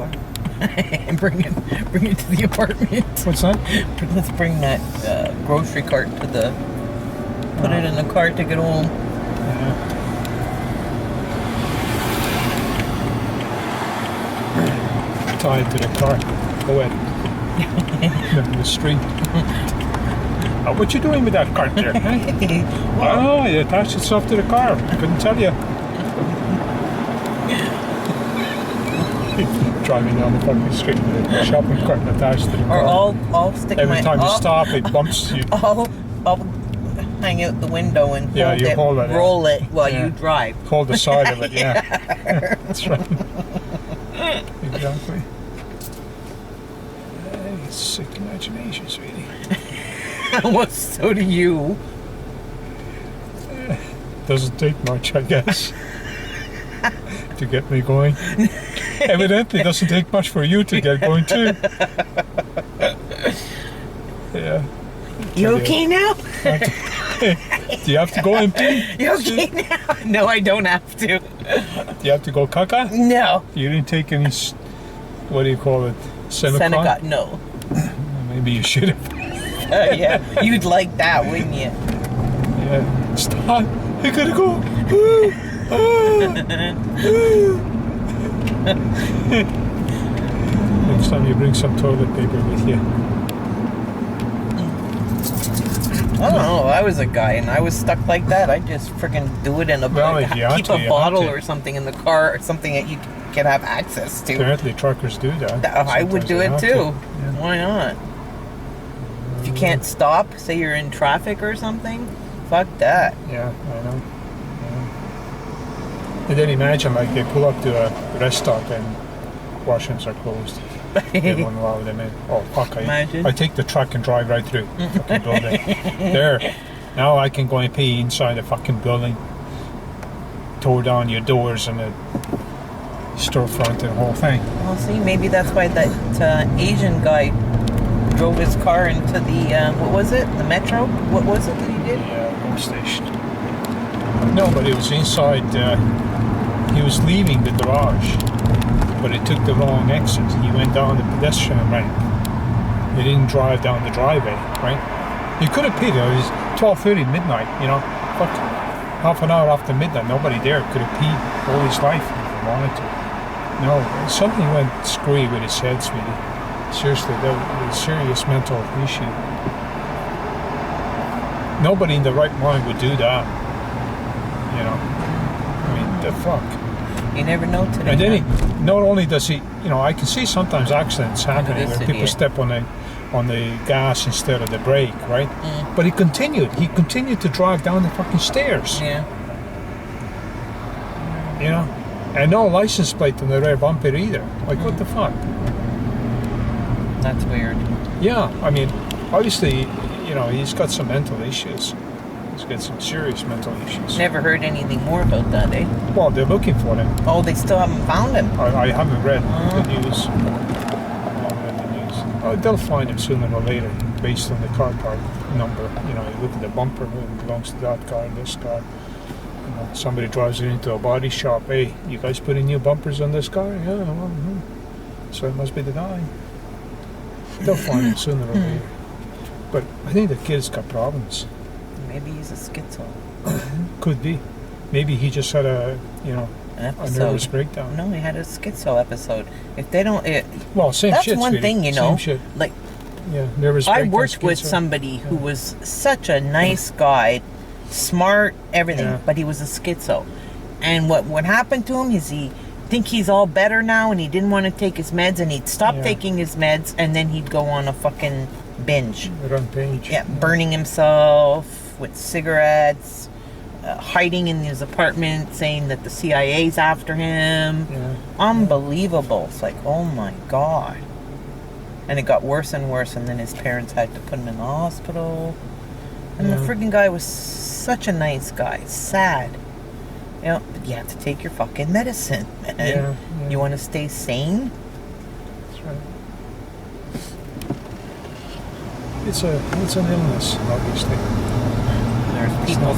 car. And bring it to the apartment. What's that? Let's bring that grocery cart to the... Put it in the cart to get home. Yeah. Tie it to the car. Go ahead. In the street. What you doing with that cart there? Oh, it attached itself to the car. Couldn't tell you. Driving down the fucking street with a shopping cart attached to the car. Or I'll stick Every time you stop, it bumps you. I'll hang out the window and roll it while you drive. Hold the side of it, yeah. That's right. Exactly. Sick imagination, sweetie. Well, so do you. Doesn't take much, I guess, to get me going. Evidently, doesn't take much for you to get going too. Yeah. You okay now? Do you have to go and pee? You okay now? No, I don't have to. Do you have to go caca? No. You didn't take any, what do you call it? Seneca? No. Maybe you should have. Yeah, you'd like that, wouldn't you? Yeah. Stop. I gotta go. Next time you bring some toilet paper with you. I don't know. I was a guy and I was stuck like that. I'd just freaking do it in a keep a bottle or something in the car, or something that you can have access to. Apparently, truckers do that. I would do it too. Yeah. Why not? If you can't stop, say you're in traffic or something, fuck that. Yeah, I know. Yeah. And then imagine, like, they pull up to a rest stop and washrooms are closed. They won't allow them in. Oh, fuck. I take the truck and drive right through the fucking building. There. Now I can go and pee inside the fucking building. Tore down your doors and the storefront and the whole thing. Well, see, maybe that's why that Asian guy drove his car into the, what was it? The metro? What was it that he did? The GO station. No, but it was inside, he was leaving the garage, but he took the wrong exit. He went down the pedestrian ramp. He didn't drive down the driveway, right? He could have peed. It was 12:30 midnight, you know. Fuck, half an hour after midnight, nobody there could have peed all his life if he wanted to. No, something went screwy with his head, sweetie. Seriously, that was a serious mental issue. Nobody in the right mind would do that. You know, I mean, the fuck. You never know today. And then not only does he, you know, I can see sometimes accidents happening where people step on the gas instead of the brake, right? Mm. But he continued to drive down the fucking stairs. Yeah. You know, and no license plate on the rear bumper either. Like, what the fuck? That's weird. Yeah, I mean, obviously, you know, he's got some mental issues. He's got some serious mental issues. Never heard anything more about that, eh? Well, they're looking for him. Oh, they still haven't found him? I haven't read the news. They'll find him sooner or later, based on the car park number. You know, you look at the bumper, it belongs to that car and this car. You know, somebody drives it into a body shop. Hey, you guys putting new bumpers on this car? Yeah, well, so it must be the guy. They'll find him sooner or later. But I think the kid's got problems. Maybe he's a schizo. Could be. Maybe he just had a nervous breakdown. No, he had a schizo episode. If they don't, well, same that's shit. That's one sweetie. thing, you know. Same shit. Like, yeah, nervous I breakdown. worked with somebody who was such a nice guy, smart, everything, but he was a schizo. And what happened to him is he think he's all better now, and he didn't want to take his meds, and he'd stop taking his meds, and then he'd go on a fucking binge. Rampage. Yeah, burning himself with cigarettes, hiding in his apartment, saying that the CIA's after him. Yeah. Unbelievable. It's like, oh my God. And it got worse and worse, and then his parents had to put him in the hospital. And the friggin' guy was such a nice guy. Sad. You know, but you have to take your fucking medicine, man. Yeah. You want to stay sane? That's right. It's an illness, obviously. There's people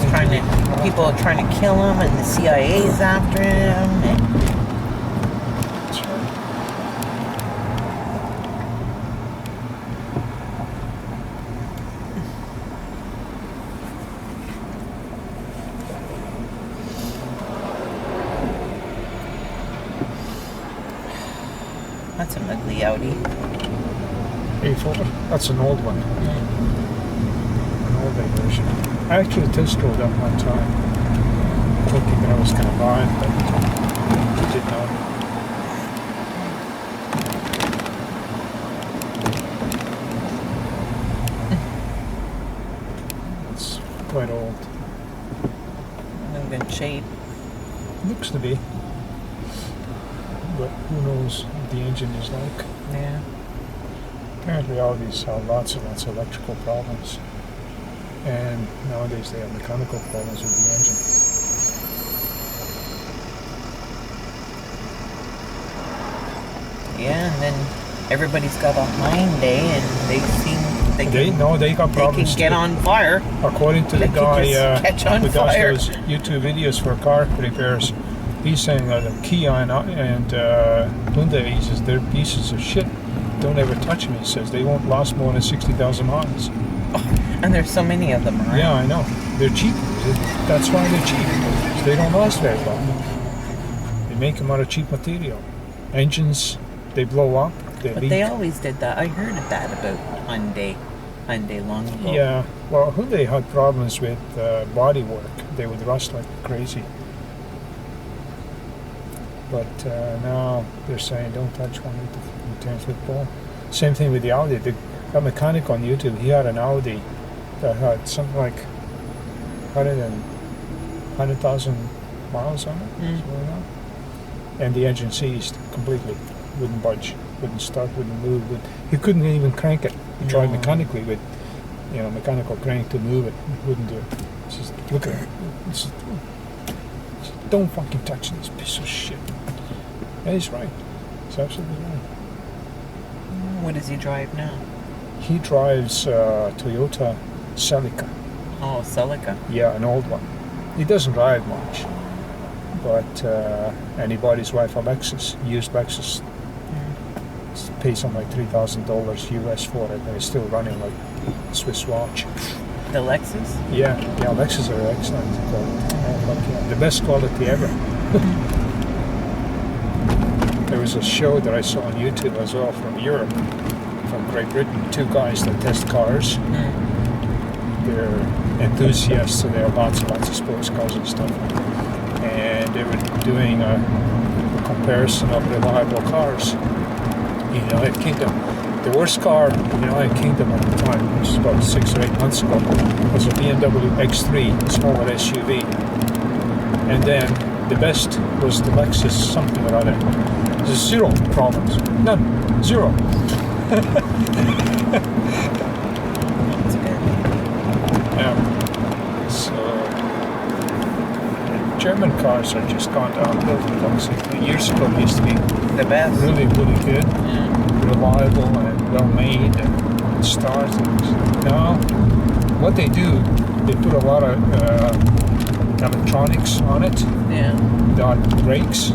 trying to kill him, and the CIA's after him. That's right. That's an ugly Audi. A4. That's an old one. An old version. I actually test drove that one time, thinking that I was going to buy it, but I did not. It's quite old. In good shape. Looks to be. But who knows what the engine is like. Yeah. Apparently all these have lots and lots of electrical problems. And nowadays they have mechanical problems with the engine. Yeah, and then everybody's got a Hyundai and they seem they got problems. They can get on fire. According to the They can guy just catch on who does fire. those YouTube videos for car repairs, he's saying that Kia and Hyundai, he says they're pieces of shit. Don't ever touch them, he says. They won't last more than 60,000 miles. And there's so many of them around. Yeah, I know. They're cheap. That's why they're cheap. They don't last very long. They make them out of cheap material. Engines, they blow up. They But leak. they always did that. I heard of that about Hyundai long ago. Yeah, well, Hyundai had problems with body work. They would rust like crazy. But now they're saying don't touch one with the football. Same thing with the Audi. That mechanic on YouTube, he had an Audi that had something like 100,000 miles on it. Something like that. And the engine seized completely. Wouldn't budge, wouldn't start, wouldn't move. He couldn't even crank it. He tried mechanically with, mechanical crank to move it. He wouldn't do it. Just look at it. Just don't fucking touch this piece of shit. Yeah, he's right. He's absolutely right. What does he drive now? He drives Toyota Celica. Oh, Celica. Yeah, an old one. He doesn't drive much. But, and he bought his wife a Lexus, used Lexus. Paid something like $3,000 US for it, and it's still running like a Swiss watch. The Lexus? Yeah, Lexus are excellent quality. Oh, fuck yeah. The best quality ever. There was a show that I saw on YouTube as well from Europe, from Great Britain. Two guys that test cars. They're enthusiasts, so they have lots and lots of sports cars and stuff. And they were doing a comparison of reliable cars in the United Kingdom. The worst car in the United Kingdom at the time, which was about 6 or 8 months ago, was a BMW X3, a smaller SUV. And then the best was the Lexus something or other. There's zero problems. None. Zero. That's good. Yeah. So German cars are just gone downhill. Years ago they used to be The best. really, really good, reliable and well made and stars. Now, what they do, they put a lot of electronics on it. Yeah. That brakes.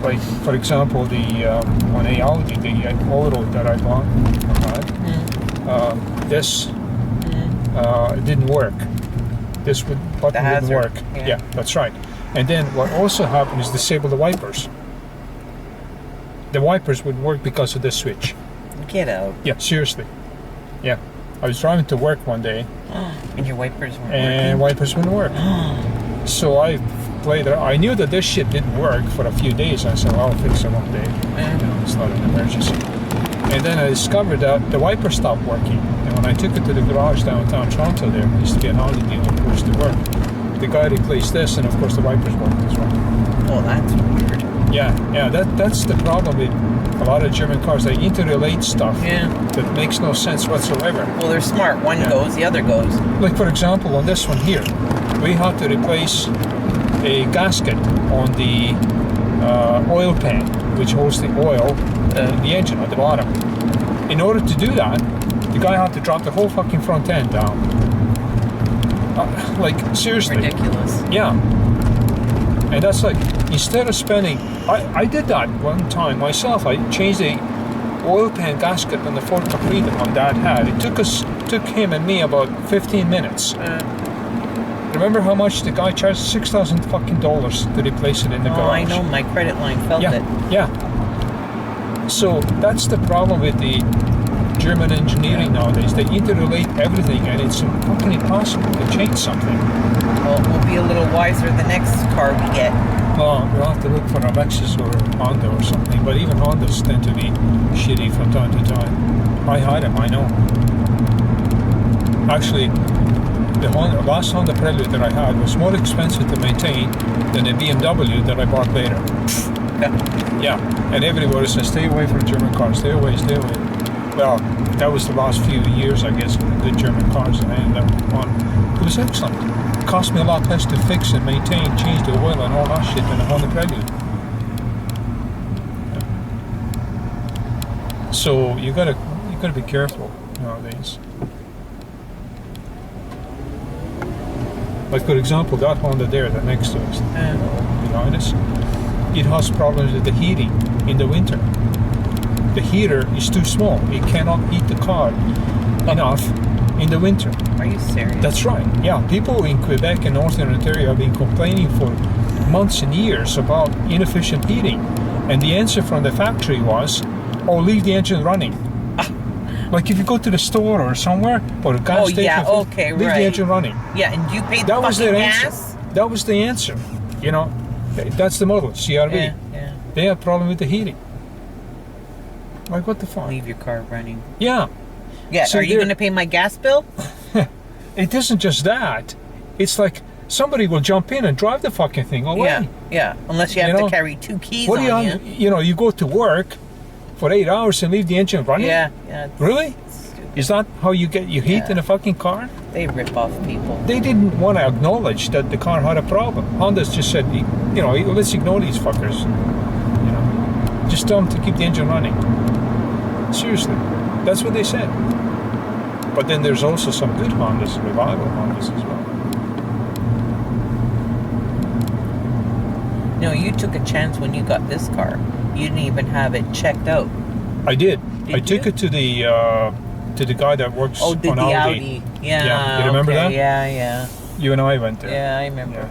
Like, for example, the on a Audi, the Autoroute that I bought, this didn't work. This button wouldn't work. Yeah, that's right. And then what also happened is disable the wipers. The wipers wouldn't work because of this switch. Get out. Yeah, seriously. Yeah. I was driving to work one day. And your wipers weren't And wipers wouldn't work. So I played it. I knew that this shit didn't work for a few days. I said, well, I'll fix it one day. It's not an emergency. And then I discovered that the wiper stopped working. And when I took it to the garage downtown Toronto there used to be an Audi dealer that used to work. The guy replaced this, and of course the wipers worked as well. Oh, that's weird. Yeah, that's the problem with a lot of German cars. They interrelate stuff that makes no sense whatsoever. Well, they're smart. One goes, the other goes. Like, for example, on this one here, we had to replace a gasket on the oil pan, which holds the oil in the engine at the bottom. In order to do that, the guy had to drop the whole fucking front end down. Like, seriously. Ridiculous. Yeah. And that's like, instead of spending... I did that one time myself. I changed the oil pan gasket on the Ford Capri that my dad had. It took him and me about 15 minutes. Remember how much the guy charged? $6,000 fucking to replace it in the garage. Oh, I know. My credit line felt it. Yeah. So that's the problem with the German engineering nowadays. They interrelate everything, and it's fucking impossible to change something. Well, we'll be a little wiser the next car we get. Well, we'll have to look for a Lexus or a Honda or something, but even Hondas tend to be shitty from time to time. I had them, I know. Actually, the last Honda Prelude that I had was more expensive to maintain than a BMW that I bought later. Yeah, and everybody says, stay away from German cars, stay away, stay away. Well, that was the last few years, I guess, of the good German cars that I ended up on. It was excellent. It cost me a lot less to fix and maintain, change the oil and all that shit than a Honda Prelude. Yeah. So you gotta be careful nowadays. Like, for example, that Honda there, the next to us, behind us, it has problems with the heating in the winter. The heater is too small. It cannot heat the car enough in the winter. Are you serious? That's right. Yeah, people in Quebec and Northern Ontario have been complaining for months and years about inefficient heating. And the answer from the factory was, oh, leave the engine running. Like if you go to the store or somewhere, or a gas station, yeah, okay, leave the engine running. Yeah, and you paid the That was their gas? answer. That was the answer. You know, that's the model, CRV. Yeah. They have a problem with the heating. Like, what the fuck? Leave your car running. Yeah. Yeah, So are you going to pay my gas bill? It isn't just that. It's like somebody will jump in and drive the fucking thing away. Yeah. Unless you have to carry 2 keys What do on you? You know, you go to work for 8 hours and leave the engine running. Yeah. Really? Is that how you get your heat in a fucking car? They rip off people. They didn't want to acknowledge that the car had a problem. Honda's just said, you know, let's ignore these fuckers. You know, just tell them to keep the engine running. Seriously, that's what they said. But then there's also some good Hondas, reliable Hondas as well. No, you took a chance when you got this car. You didn't even have it checked out. I did. Did I took it to the guy that works on the Audi. Yeah. You remember that? Yeah. You and I went there. Yeah, I remember. Yeah.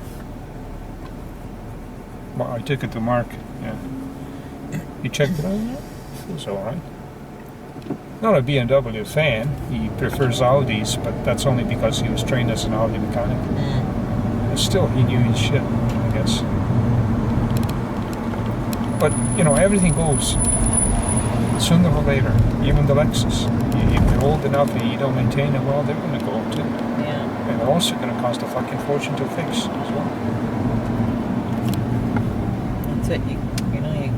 Well, I took it to Mark. Yeah. He checked it out. It was all right. Not a BMW fan. He prefers Audis, but that's only because he was trained as an Audi mechanic. And still, he knew his shit, I guess. But, you know, everything goes sooner or later. Even the Lexus. If they're old enough and you don't maintain them well, they're going to go too. Yeah. And they're also going to cost a fucking fortune to fix as well. That's it. You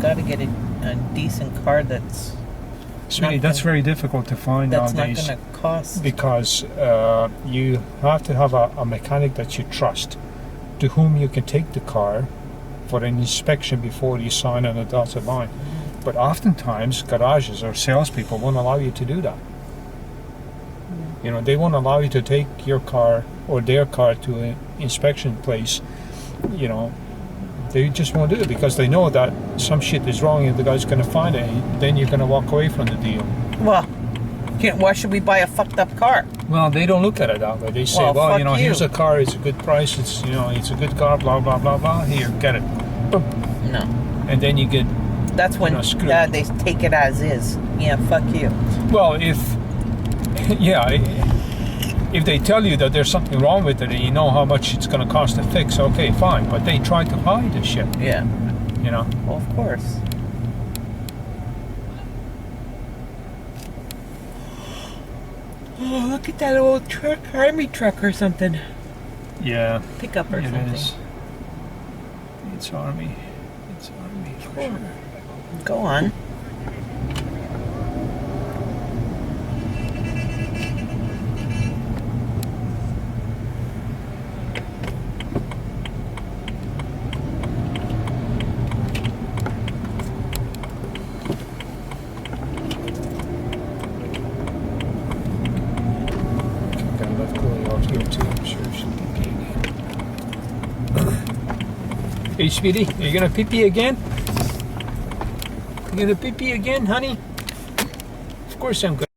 got to get a decent car that's... Sweetie, that's very difficult to find nowadays. That's not going to cost. Because you have to have a mechanic that you trust, to whom you can take the car for an inspection before you sign on a dotted line. But oftentimes, garages or salespeople won't allow you to do that. You know, they won't allow you to take your car or their car to an inspection place. You know, they just won't do it because they know that some shit is wrong and the guy's going to find it. Then you're going to walk away from the deal. Well, why should we buy a fucked up car? Well, they don't look at it that way. They say, well, you know, here's a car, it's a good price, it's, you know, it's a good car, blah, blah, blah, blah, here, get it. Boom. No. And then you get, that's when they take it as is. Yeah, fuck you. Well, if they tell you that there's something wrong with it and you know how much it's going to cost to fix, okay, fine. But they try to hide the shit. Yeah. You know? Well, of course. Oh, look at that old truck, army truck or something. Yeah. Pickup or something. It is. It's army. It's army for sure. Go on. Hey, sweetie, are you gonna pee-pee again? You gonna pee-pee again, honey? Of course I'm gonna.